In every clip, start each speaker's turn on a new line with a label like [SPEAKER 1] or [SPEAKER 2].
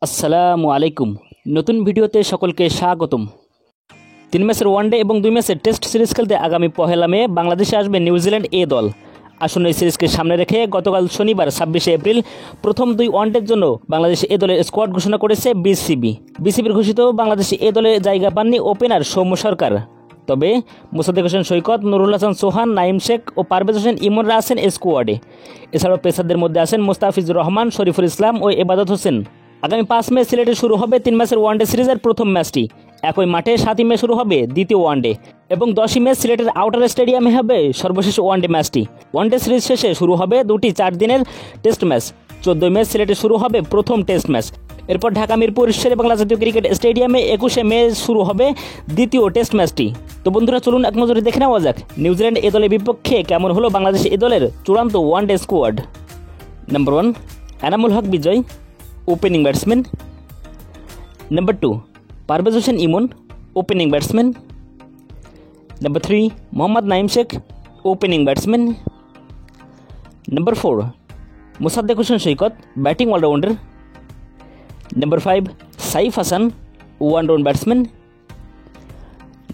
[SPEAKER 1] আসসালামু আলাইকুম। নতুন ভিডিওতে সকলকে স্বাগতম। 3 ম্যাচের ওয়ানডে এবং 2 ম্যাচের টেস্ট সিরিজ খেলতে আগামী 1 মে বাংলাদেশে আসবে নিউজিল্যান্ড এ দল। আসন্ন এই সিরিজকে সামনে রেখে গতকাল শনিবার 26 এপ্রিল প্রথম 2 ওয়ানডের জন্য বাংলাদেশ এ দলের স্কোয়াড ঘোষণা করেছে বিসিবির ঘোষিত বাংলাদেশ এ দলে জায়গা পাননি ওপেনার সৌম্য সরকার। তবে মোসাদ্দেক হোসেন সৈকত, নুরুল হাসান সোহান, নাইম শেখ ও পারভেজ হোসেন ইমনরা আছেন স্কোয়াডে। এছাড়াও পেসারদের মধ্যে আছেন মোস্তাফিজুর রহমান, শরীফুল ইসলাম ও এবাদত হোসেন। আগামী 5 মে সিলেটে শুরু হবে 3 ম্যাচের ওয়ানডে সিরিজের প্রথম ম্যাচটি। একই মাঠে 7 মে শুরু হবে দ্বিতীয় ওয়ানডে এবং 10 মে সিলেটের আউটার স্টেডিয়ামে হবে সর্বশেষ ওয়ানডে ম্যাচটি। ওয়ানডে সিরিজ শেষে শুরু হবে 2টি 4 দিনের টেস্ট ম্যাচ। 14 মে সিলেটে শুরু হবে প্রথম টেস্ট ম্যাচ। এরপর ঢাকা মিরপুর শেরেবাংলা জাতীয় ক্রিকেট স্টেডিয়ামে 21 মে শুরু হবে দ্বিতীয় টেস্ট ম্যাচটি। তো বন্ধুরা, চলুন এক নজরে দেখে নেওয়া যাক নিউজিল্যান্ড এ দলের বিপক্ষে কেমন হলো বাংলাদেশ এ দলের চূড়ান্ত one day squad. Number 1 Enamul Haque Bijoy, opening batsman. Number 2 Parvez Hossain Emon, opening batsman. Number 3 Mohammad Naim Sheikh, opening batsman. Number 4 Mosaddek Hossain Saikat, batting all rounder. Number 5 Saif Hasan, one down batsman.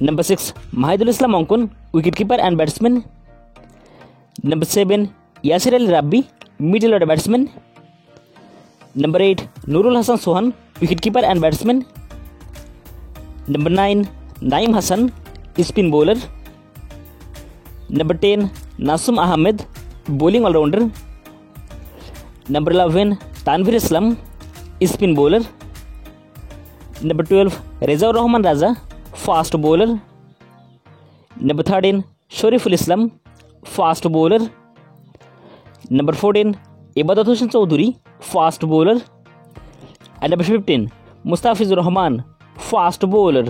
[SPEAKER 1] Number 6 Mahidul Islam Ankon, wicket keeper and batsman. Number 7 Yasir Ali Rabbi, middle order batsman. Number 8 Nurul Hasan Sohan, wicket keeper and batsman. Number 9 Naim Hasan, spin bowler. Number 10 Nasum Ahmed, bowling allrounder. Number 11 Tanvir Islam, spin bowler. Number 12 Rezaur Rahman Raja, fast bowler. Number 13 Shoriful Islam, fast bowler. Number 14 Ebadot Hossain Chowdhury, fast bowler. And Number 15 Mustafizur Rahman, fast bowler.